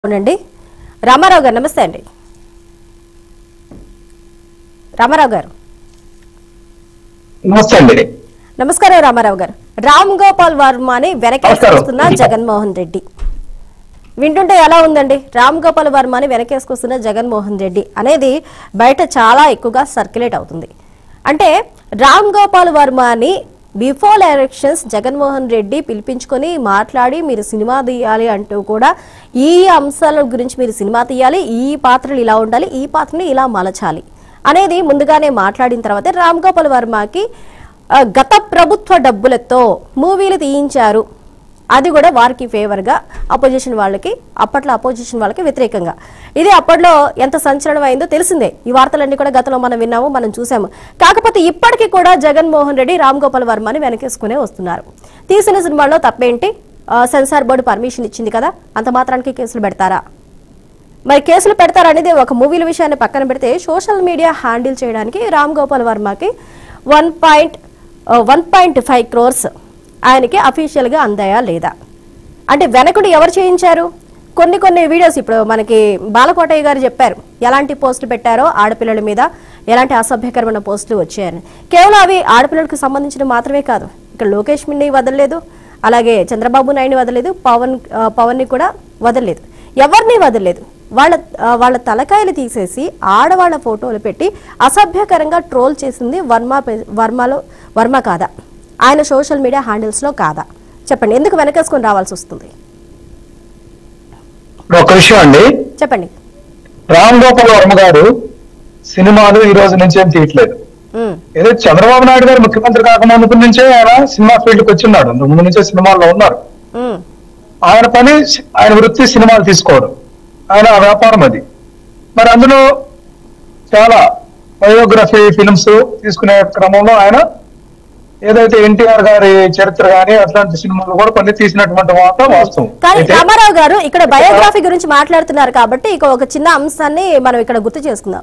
అవునండి. రామారావు గారు నమస్తే అండి. రామారావు గారు నమస్తే అండి. నమస్కారం. రామారావు గారు, రామ్ గోపాల్ వర్మని వెనకేసుకొస్తున్న జగన్మోహన్ రెడ్డి వింటుంటే ఎలా ఉందండి? రామ్ గోపాల్ వర్మని వెనకేసుకొస్తున్న జగన్మోహన్ రెడ్డి అనేది బయట చాలా ఎక్కువగా సర్క్యులేట్ అవుతుంది. అంటే రామ్ గోపాల్ వర్మని బిఫోర్ ఎలక్షన్స్ జగన్మోహన్ రెడ్డి పిలిపించుకొని మాట్లాడి మీరు సినిమా తీయాలి అంటూ కూడా ఈ అంశాల గురించి మీరు సినిమా తీయాలి, ఈ పాత్రలు ఇలా ఉండాలి, ఈ పాత్రని ఇలా మలచాలి అనేది ముందుగానే మాట్లాడిన తర్వాత రామ్ గోపాల్ వర్మకి గత ప్రభుత్వ డబ్బులతో మూవీలు తీయించారు. అది కూడా వారికి ఫేవర్గా, అపోజిషన్ వాళ్ళకి, అప్పట్లో అపోజిషన్ వాళ్ళకి వ్యతిరేకంగా. ఇది అప్పట్లో ఎంత సంచలనం అయిందో తెలిసిందే. ఈ వార్తలన్నీ కూడా గతంలో మనం విన్నాము, మనం చూసాము. కాకపోతే ఇప్పటికీ కూడా జగన్మోహన్ రెడ్డి రామ్ గోపాల్ వర్మని వెనకేసుకునే వస్తున్నారు. తీసిన సినిమాల్లో తప్పేంటి? సెన్సార్ బోర్డు పర్మిషన్ ఇచ్చింది కదా, అంత మాత్రానికి కేసులు పెడతారా? మరి కేసులు పెడతారనేది ఒక మూవీల విషయాన్ని పక్కన పెడితే సోషల్ మీడియా హ్యాండిల్ చేయడానికి రామ్ గోపాల్ వర్మకి 1.5 crores ఆయనకి అఫీషియల్గా అందాయా లేదా? అంటే వెనకుడు ఎవరు చేయించారు? కొన్ని వీడియోస్ ఇప్పుడు మనకి బాలకోటయ్య గారు చెప్పారు ఎలాంటి పోస్టులు పెట్టారో ఆడపిల్లల మీద, ఎలాంటి అసభ్యకరమైన పోస్టులు వచ్చాయని. కేవలం అవి ఆడపిల్లలకు సంబంధించిన మాత్రమే కాదు, ఇక్కడ లోకేష్ ని వదలలేదు, అలాగే చంద్రబాబు నాయుడిని వదలలేదు, పవన్ని కూడా వదలలేదు, ఎవరిని వదలలేదు. వాళ్ళ తలకాయలు తీసేసి ఆడవాళ్ల ఫోటోలు పెట్టి అసభ్యకరంగా ట్రోల్ చేసింది వర్మ కాదా? ఆయన సోషల్ మీడియా హ్యాండిల్స్ లో కాదా? చెప్పండి, ఎందుకు వెనకేసుకొని రావాల్సి వస్తుంది? ఒక విషయం అండి, చెప్పండి. రామ్ గోపాల్ వర్మ గారు సినిమాలు ఈ రోజు నుంచి ఏం తీయట్లేదు. ఏదో చంద్రబాబు నాయుడు గారు ముఖ్యమంత్రి కాకముందు నుంచే ఆయన సినిమా ఫీల్డ్ కి వచ్చిన్నాడు, ముందు నుంచే సినిమాల్లో ఉన్నారు. ఆయన పని, ఆయన వృత్తి సినిమాలు తీసుకోవడం, ఆయన వ్యాపారం అది. మరి అందులో చాలా బయోగ్రఫీ ఫిల్మ్స్ తీసుకునే క్రమంలో ఆయన ఏదైతే ఎన్టీఆర్ గారి చరిత్ర గానీ అట్లాంటి సినిమాలు కూడా కొన్ని తీసినటువంటి వాస్తవం. కానీ రామారావు గారు ఇక్కడ బయోగ్రఫీ గురించి మాట్లాడుతున్నారు కాబట్టి ఇక ఒక చిన్న అంశాన్ని మనం ఇక్కడ గుర్తు చేసుకుందాం.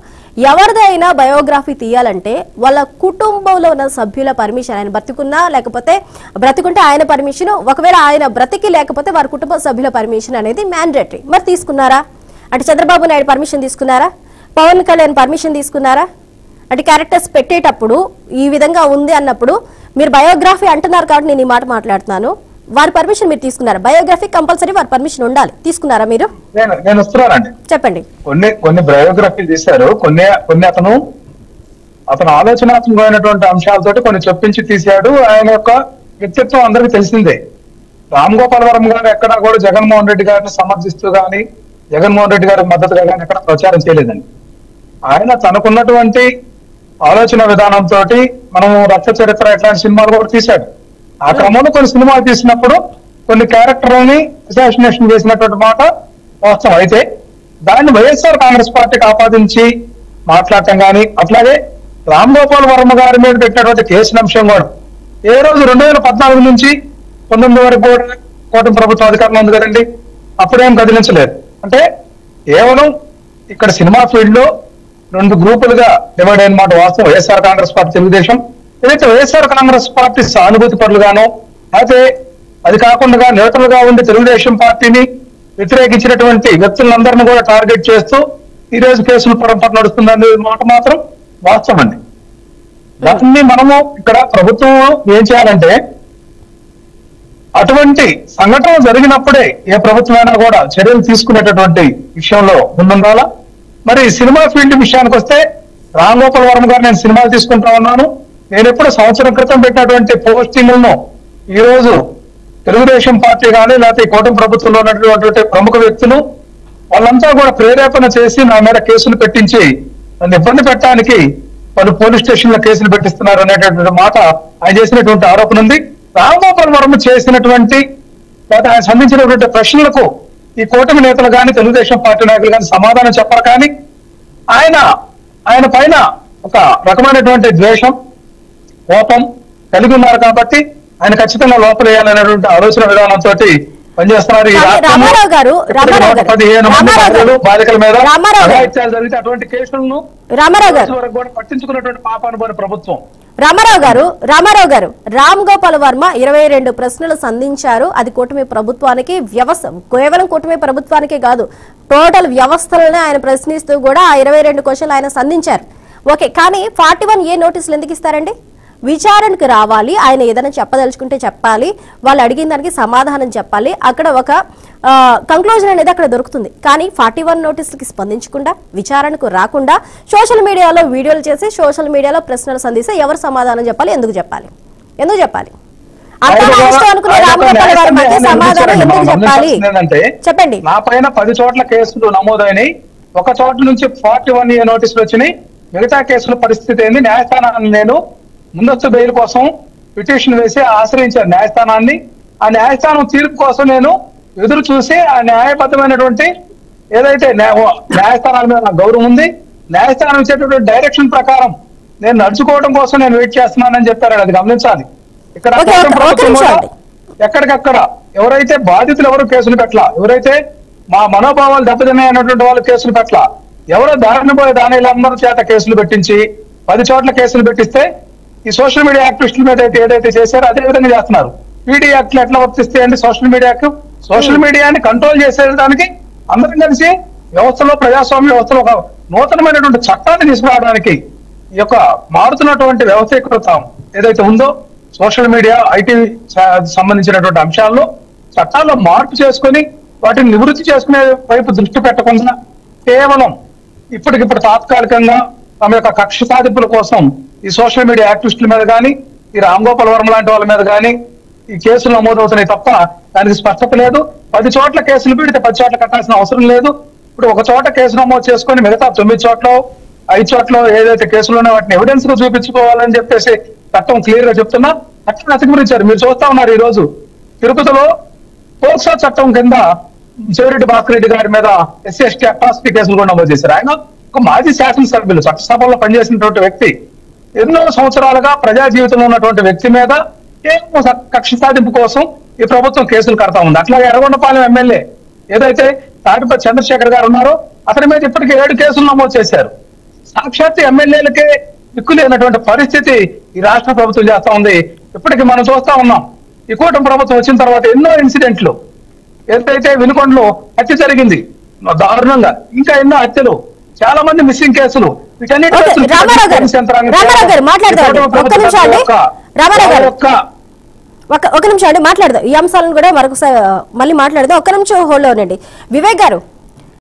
ఎవరిదైనా బయోగ్రఫీ తీయాలంటే వాళ్ళ కుటుంబంలో ఉన్న సభ్యుల పర్మిషన్, ఆయన బ్రతికున్నా లేకపోతే బ్రతికుంటే ఆయన పర్మిషన్, ఒకవేళ ఆయన బ్రతికి లేకపోతే వారి కుటుంబ సభ్యుల పర్మిషన్ అనేది మ్యాండేటరీ. మరి తీసుకున్నారా? అంటే చంద్రబాబు నాయుడు పర్మిషన్ తీసుకున్నారా? పవన్ కళ్యాణ్ పర్మిషన్ తీసుకున్నారా? అంటే క్యారెక్టర్స్ పెట్టేటప్పుడు ఈ విధంగా ఉంది అన్నప్పుడు మీరు బయోగ్రఫీ అంటున్నారు కాబట్టి నేను ఈ మాట మాట్లాడుతున్నాను. వారి పర్మిషన్ మీరు తీసుకున్నారా? బయోగ్రఫీ కంపల్సరీ వారి పర్మిషన్ ఉండాలి, తీసుకున్నారా మీరు? నేను వస్తున్నానండి, చెప్పండి. కొన్ని బయోగ్రఫీ తీశారు, కొన్ని అతను ఆలోచనాత్మకమైనటువంటి అంశాలతోటి కొన్ని చొప్పించి తీశాడు. ఆయన యొక్క వ్యక్తిత్వం అందరికీ తెలిసిందే. రామ్ గోపాల్ వర్మ గారు ఎక్కడా కూడా జగన్మోహన్ రెడ్డి గారిని సమర్థిస్తూ గానీ, జగన్మోహన్ రెడ్డి గారికి మద్దతుగా కానీ ఎక్కడ ప్రచారం చేయలేదండి. ఆయన తనకున్నటువంటి ఆలోచన విధానంతో మనం రక్త చరిత్ర ఇట్లాంటి సినిమాలు కూడా తీశాడు. ఆ క్రమంలో కొన్ని సినిమాలు తీసినప్పుడు కొన్ని క్యారెక్టర్లని అసాసినేషన్ చేసినటువంటి మాట వాస్తవం. అయితే దాన్ని వైఎస్ఆర్ కాంగ్రెస్ పార్టీకి ఆపాదించి మాట్లాడటం కానీ, అట్లాగే రామ్ గోపాల్ వర్మ గారి మీద పెట్టినటువంటి కేసుల అంశం కూడా ఏ రోజు 2014 నుంచి 19 వరకు కూడా కూటమి ప్రభుత్వం అధికారంలో ఉంది కదండి, అప్పుడేం కదిలించలేదు. అంటే కేవలం ఇక్కడ సినిమా ఫీల్డ్ లో 2 గ్రూపులుగా డివైడ్ అయిన మాట వాస్తవం. వైఎస్ఆర్ కాంగ్రెస్ పార్టీ, తెలుగుదేశం. ఏదైతే వైఎస్ఆర్ కాంగ్రెస్ పార్టీ సానుభూతి పరులుగానో, అయితే అది కాకుండా నేతలుగా ఉండి తెలుగుదేశం పార్టీని వ్యతిరేకించినటువంటి వ్యక్తులందరినీ కూడా టార్గెట్ చేస్తూ ఈ రోజు కేసుల పరంపర నడుస్తుందనే మాట మాత్రం వాస్తవం అండి. దాన్ని మనము ఇక్కడ ప్రభుత్వం ఏం చేయాలంటే, అటువంటి సంఘటన జరిగినప్పుడే ఏ ప్రభుత్వమైనా కూడా చర్యలు తీసుకునేటటువంటి విషయంలో ముందుండాలా. మరి సినిమా ఫీల్డ్ విషయానికి వస్తే రామ్ గోపాల్ వర్మ గారు నేను సినిమాలు తీసుకుంటా ఉన్నాను, నేను ఎప్పుడు సంవత్సరం క్రితం పెట్టినటువంటి పోస్టింగ్లను ఈ రోజు తెలుగుదేశం పార్టీ కానీ లేకపోతే కూటమి ప్రభుత్వంలో ఉన్నటువంటి ప్రముఖ వ్యక్తులు వాళ్ళంతా కూడా ప్రేరేపణ చేసి నా మీద కేసులు పెట్టించి నన్ను ఇబ్బంది పెట్టడానికి వాళ్ళు పోలీస్ స్టేషన్ లో కేసులు పెట్టిస్తున్నారు అనేటటువంటి మాట ఆయన చేసినటువంటి ఆరోపణ ఉంది. రామ్ గోపాల్ వర్మ చేసినటువంటి లేదా ఆయన సంధించినటువంటి ప్రశ్నలకు ఈ కూటమి నేతలు కానీ తెలుగుదేశం పార్టీ నాయకులు కానీ సమాధానం చెప్పరు. కానీ ఆయన పైన ఒక రకమైనటువంటి ద్వేషం, కోపం కలిగి ఉన్నారు కాబట్టి ఆయన ఖచ్చితంగా లోపలేయాలనేటువంటి ఆలోచన విధానంతో పనిచేస్తున్నారు. బాలికల మీద అఘాయిత్యాలు జరిగితే అటువంటి కేసులను వరకు కూడా పట్టించుకున్నటువంటి పాపానుభవ ప్రభుత్వం. రామారావు గారు రామ్ గోపాల్ వర్మ 22 ప్రశ్నలు సంధించారు. అది కూటమి ప్రభుత్వానికి కేవలం కూటమి ప్రభుత్వానికే కాదు, టోటల్ వ్యవస్థలనే ఆయన ప్రశ్నిస్తూ కూడా ఆ 22 క్వశ్చన్లు ఆయన సంధించారు. ఓకే, కానీ 41A నోటీసులు ఎందుకు ఇస్తారండి? విచారణకు రావాలి, ఆయన ఏదైనా చెప్పదలుచుకుంటే చెప్పాలి, వాళ్ళు అడిగిన దానికి సమాధానం చెప్పాలి, అక్కడ ఒక కంక్లూజన్ అనేది అక్కడ దొరుకుతుంది. కానీ 41 నోటీసులకి స్పందించకుండా, విచారణకు రాకుండా, సోషల్ మీడియాలో వీడియోలు చేసి సోషల్ మీడియాలో ప్రశ్నలు సంధిస్తే ఎవరు సమాధానం చెప్పాలి? ఎందుకు చెప్పాలి? చెప్పండి. నా పైన 10 చోట్ల కేసులు నమోదైనాయి, ఒక చోట నుంచి 41A నోటీసులు వచ్చినాయి. మిగతా కేసుల పరిస్థితి ఏంది? న్యాయస్థానాన్ని నేను ముందస్తు బెయిల్ కోసం పిటిషన్ వేసి ఆశ్రయించాను న్యాయస్థానాన్ని. ఆ న్యాయస్థానం తీర్పు కోసం నేను ఎదురు చూసి ఆ న్యాయబద్ధమైనటువంటి ఏదైతే న్యాయస్థానాల మీద నాకు గౌరవం ఉంది, న్యాయస్థానం ఇచ్చేటటువంటి డైరెక్షన్ ప్రకారం నేను నడుచుకోవడం కోసం నేను వెయిట్ చేస్తున్నానని చెప్పారు. అది గమనించాలి. ఇక్కడ ఎక్కడికక్కడ ఎవరైతే బాధితులు ఎవరు కేసులు పెట్టలా, ఎవరైతే మా మనోభావాలు దెబ్బతిన్నాయన్నటువంటి వాళ్ళు కేసులు పెట్టలా, ఎవరో దారిని పోయే దానిలందరూ చేత కేసులు పెట్టించి 10 చోట్ల కేసులు పెట్టిస్తే ఈ సోషల్ మీడియా యాక్టివిస్టుల మీద అయితే ఏదైతే చేశారో అదే విధంగా చేస్తున్నారు. పీడీ యాక్ట్లు ఎట్లా వర్తిస్తాయండి? సోషల్ మీడియాకు సోషల్ మీడియాని కంట్రోల్ చేసేదానికి అందరం కలిసి వ్యవస్థలో, ప్రజాస్వామ్య వ్యవస్థలో ఒక నూతనమైనటువంటి చట్టాన్ని తీసుకురావడానికి ఈ యొక్క మారుతున్నటువంటి వ్యవస్థీకృతం ఏదైతే ఉందో సోషల్ మీడియా, ఐటీ సంబంధించినటువంటి అంశాల్లో చట్టాల్లో మార్పు చేసుకొని వాటిని నివృత్తి చేసుకునే వైపు దృష్టి పెట్టకుండా కేవలం ఇప్పటికిప్పుడు తాత్కాలికంగా తమ యొక్క కక్ష సాధింపుల కోసం ఈ సోషల్ మీడియా యాక్టివిస్టుల మీద కానీ, ఈ రామ్ గోపాల్ వర్మ లాంటి వాళ్ళ మీద కానీ ఈ కేసులు నమోదవుతున్నాయి తప్ప దానికి స్పష్టత లేదు. 10 చోట్ల కేసులు పెడితే 10 చోట్ల కట్టాల్సిన అవసరం లేదు. ఇప్పుడు ఒక చోట కేసు నమోదు చేసుకొని మిగతా 9 చోట్ల 5 చోట్ల ఏదైతే కేసులు ఉన్నాయో వాటిని ఎవిడెన్స్ గా చూపించుకోవాలని చెప్పేసి చట్టం క్లియర్ గా చెప్తున్నా చట్టం అతిక్రమించారు. మీరు చూస్తా ఉన్నారు ఈ రోజు తిరుపతిలో పోక్సో చట్టం కింద చెవిరెడ్డి భాస్కర్ రెడ్డి గారి మీద SC/ST అట్రాసిటీ కేసులు కూడా నమోదు చేశారు. ఆయన ఒక మాజీ శాసనసభ్యులు, చట్టసభలో పనిచేసినటువంటి వ్యక్తి, ఎన్నో సంవత్సరాలుగా ప్రజా జీవితంలో ఉన్నటువంటి వ్యక్తి మీద కేవలం కక్ష సాధింపు కోసం ఈ ప్రభుత్వం కేసులు కడతా ఉంది. అట్లాగే ఎర్రగొండపాలెం ఎమ్మెల్యే ఏదైతే తాటిపల్లి చంద్రశేఖర్ గారు ఉన్నారో అతని మీద ఇప్పటికీ 7 కేసులు నమోదు చేశారు. సాక్షాత్ ఎమ్మెల్యేలకే దిక్కు లేనటువంటి పరిస్థితి ఈ రాష్ట్ర ప్రభుత్వం చేస్తా ఉంది. ఇప్పటికీ మనం చూస్తా ఉన్నాం. ఈ కూటమి ప్రభుత్వం వచ్చిన తర్వాత ఎన్నో ఇన్సిడెంట్లు, ఏదైతే వినుకొండలో హత్య జరిగింది దారుణంగా, ఇంకా ఎన్నో హత్యలు, చాలా మంది మిస్సింగ్ కేసులు, వీటన్నిటి ఒక నిమిషం అండి మాట్లాడదాం. ఈ అంశాలను కూడా మరొకసారి మళ్ళీ మాట్లాడదాం. ఒక్క నిమిషం హోల్డ్ అవునండి. వివేక్ గారు,